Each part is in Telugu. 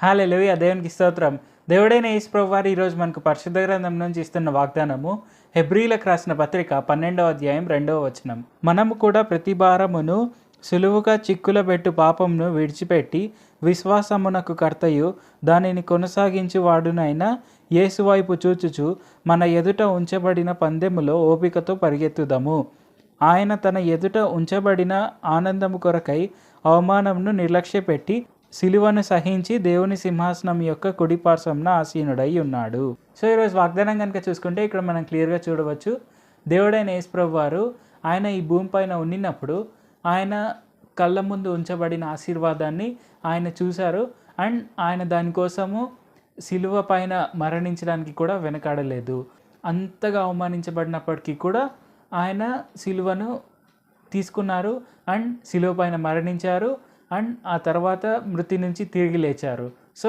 హల్లెలూయా. దేవునికి స్తోత్రం. దేవుడైన యేసు ప్రభువారు ఈరోజు మనకు పరిశుద్ధ గ్రంథం నుంచి ఇస్తున్న వాగ్దానము హెబ్రీలకు రాసిన పత్రిక 12వ అధ్యాయం 2వ వచనం. మనము కూడా ప్రతి భారమును సులువుగా చిక్కులబెట్టు పాపమును విడిచిపెట్టి విశ్వాసమునకు కర్తయు దానిని కొనసాగించు వాడునైన యేసు వైపు చూచుచు మన ఎదుట ఉంచబడిన పందెములో ఓపికతో పరిగెత్తుదము. ఆయన తన ఎదుట ఉంచబడిన ఆనందము కొరకై అవమానమును నిర్లక్ష్యపెట్టి సిలువను సహించి దేవుని సింహాసనం యొక్క కుడిపార్శ్వంన ఆసీనుడై ఉన్నాడు. సో ఈరోజు వాగ్దానం కనుక చూసుకుంటే ఇక్కడ మనం క్లియర్గా చూడవచ్చు. దేవుడైన యేసు ప్రభువారు ఆయన ఈ భూమిపైన ఉండినప్పుడు ఆయన కళ్ళ ముందు ఉంచబడిన ఆశీర్వాదాన్ని ఆయన చూశారు. అండ్ ఆయన దానికోసము సిలువ పైన మరణించడానికి కూడా వెనకాడలేదు. అంతగా అవమానించబడినప్పటికీ కూడా ఆయన సిలువను తీసుకున్నారు అండ్ సిలువ పైన మరణించారు. అండ్ ఆ తర్వాత మృతి నుంచి తిరిగి లేచారు. సో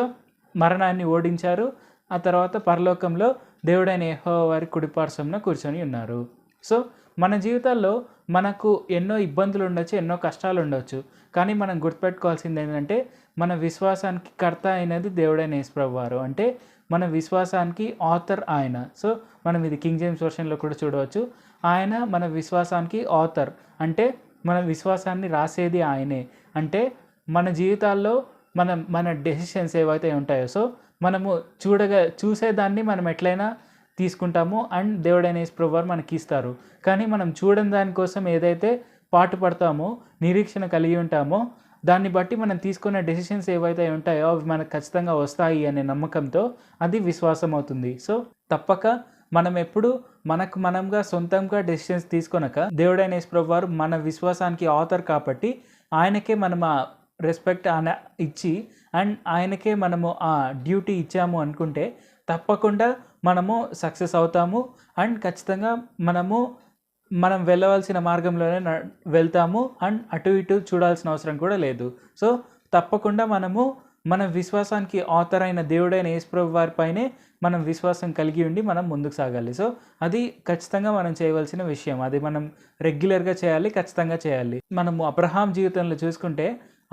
మరణాన్ని ఓడించారు. ఆ తర్వాత పరలోకంలో దేవుడైన యెహోవా వారి కుడిపార్శ్వంన కూర్చొని ఉన్నారు. సో మన జీవితాల్లో మనకు ఎన్నో ఇబ్బందులు ఉండొచ్చు, ఎన్నో కష్టాలు ఉండొచ్చు. కానీ మనం గుర్తుపెట్టుకోవాల్సింది ఏంటంటే మన విశ్వాసానికి కర్త అయినది దేవుడైన యేసు ప్రభువారు. అంటే మన విశ్వాసానికి ఆథర్ ఆయన. సో మనం ఇది కింగ్ జేమ్స్ వర్షన్లో కూడా చూడవచ్చు. ఆయన మన విశ్వాసానికి ఆథర్, అంటే మన విశ్వాసాన్ని రాసేది ఆయనే. అంటే మన జీవితాల్లో మన డెసిషన్స్ ఏవైతే ఉంటాయో సో మనము చూసేదాన్ని మనం ఎట్లయినా తీసుకుంటాము అండ్ దేవుడైన యేసు ప్రభువారు మనకి ఇస్తారు. కానీ మనం చూడని దానికోసం ఏదైతే పాటుపడతామో, నిరీక్షణ కలిగి ఉంటామో, దాన్ని బట్టి మనం తీసుకునే డెసిషన్స్ ఏవైతే ఉంటాయో అవి మనకు ఖచ్చితంగా వస్తాయి అనే నమ్మకంతో అది విశ్వాసం అవుతుంది. సో తప్పక మనం ఎప్పుడు మనకు మనంగా సొంతంగా డెసిషన్స్ తీసుకొనక దేవుడైన యేసు ప్రభువారు మన విశ్వాసానికి ఆథర్ కాబట్టి ఆయనకే మనం ఆ రెస్పెక్ట్ ఇచ్చి అండ్ ఆయనకే మనము ఆ డ్యూటీ ఇచ్చాము అనుకుంటే తప్పకుండా మనము సక్సెస్ అవుతాము. అండ్ ఖచ్చితంగా మనం వెళ్ళవలసిన మార్గంలోనే వెళ్తాము. అండ్ అటు ఇటు చూడాల్సిన అవసరం కూడా లేదు. సో తప్పకుండా మన విశ్వాసానికి ఆథర్ అయిన దేవుడైన యేసు ప్రభు వారిపైనే మనం విశ్వాసం కలిగి ఉండి మనం ముందుకు సాగాలి. సో అది ఖచ్చితంగా మనం చేయవలసిన విషయం. అది మనం రెగ్యులర్గా చేయాలి, ఖచ్చితంగా చేయాలి. మనము అబ్రహాం జీవితంలో చూసుకుంటే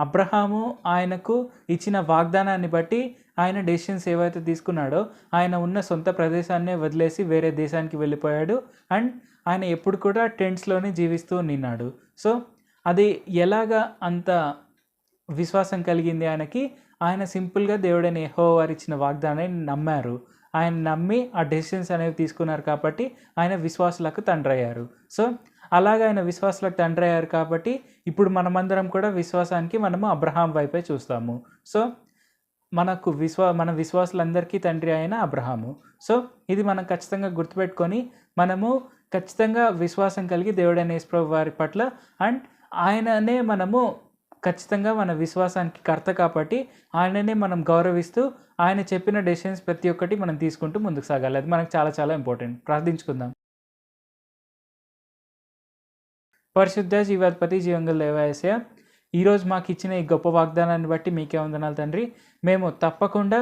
అబ్రహాము ఆయనకు ఇచ్చిన వాగ్దానాన్ని బట్టి ఆయన డెసిషన్స్ ఏవైతే తీసుకున్నాడో ఆయన ఉన్న సొంత ప్రదేశాన్నే వదిలేసి వేరే దేశానికి వెళ్ళిపోయాడు. అండ్ ఆయన ఎప్పుడు కూడా టెంట్స్లోనే జీవిస్తూ నిన్నాడు. సో అది ఎలాగా అంత విశ్వాసం కలిగింది ఆయనకి? ఆయన సింపుల్గా దేవుడైన యెహోవా వారు ఇచ్చిన వాగ్దానాన్ని నమ్మారు. ఆయన నమ్మి ఆ డెసిషన్స్ అనేవి తీసుకున్నారు కాబట్టి ఆయన విశ్వాసులకు తండ్రి అయ్యారు. సో అలాగ ఆయన విశ్వాసులకు తండ్రి అయ్యారు కాబట్టి ఇప్పుడు మనమందరం కూడా విశ్వాసానికి మనము అబ్రహాం వైపే చూస్తాము. సో మన విశ్వాసులందరికీ తండ్రి అయిన అబ్రహాము. సో ఇది మనం ఖచ్చితంగా గుర్తుపెట్టుకొని మనము ఖచ్చితంగా విశ్వాసం కలిగి దేవుడైన యేసు ప్రభు వారి పట్ల అండ్ ఆయననే మనము ఖచ్చితంగా మన విశ్వాసానికి కర్త కాబట్టి ఆయననే మనం గౌరవిస్తూ ఆయన చెప్పిన డెసిషన్స్ ప్రతి ఒక్కటి మనం తీసుకుంటూ ముందుకు సాగాలి. అది మనకు చాలా చాలా ఇంపార్టెంట్. ప్రార్థించుకుందాం. పరిశుద్ధ జీవాధిపతి జీవంగల దేవా యేసయ్య, ఈరోజు మాకు ఇచ్చిన ఈ గొప్ప వాగ్దానాన్ని బట్టి మీకే వందనాలు తండ్రి. మేము తప్పకుండా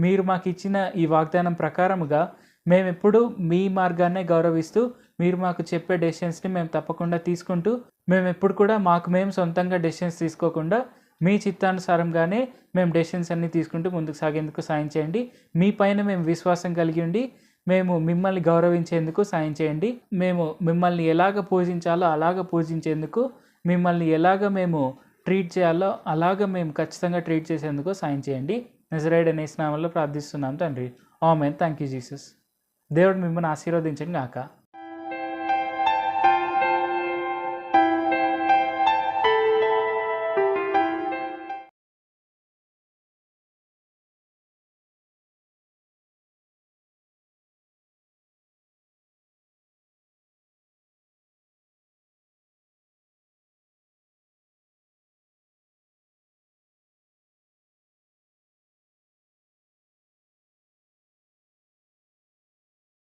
మీరు మాకు ఇచ్చిన ఈ వాగ్దానం ప్రకారముగా మేమెప్పుడు మీ మార్గాన్నే గౌరవిస్తూ మీరు మాకు చెప్పే డెసిషన్స్ని మేము తప్పకుండా తీసుకుంటూ మేము ఎప్పుడు కూడా మేము సొంతంగా డెసిషన్స్ తీసుకోకుండా మీ చిత్తానుసారంగానే మేము డెసిషన్స్ అన్నీ తీసుకుంటూ ముందుకు సాగేందుకు సాయం చేయండి. మీ పైన మేము విశ్వాసం కలిగి ఉండి మేము మిమ్మల్ని గౌరవించేందుకు సాయం చేయండి. మేము మిమ్మల్ని ఎలాగ పూజించాలో అలాగ పూజించేందుకు, మిమ్మల్ని ఎలాగ మేము ట్రీట్ చేయాలో అలాగ మేము ఖచ్చితంగా ట్రీట్ చేసేందుకు సాయం చేయండి. నజరేయుడైన యేసు నామములో ప్రార్థిస్తున్నాం తండ్రి. ఆమేన్. Thank you Jesus. దేవుడు మిమ్మల్ని ఆశీర్వదించండి గాక.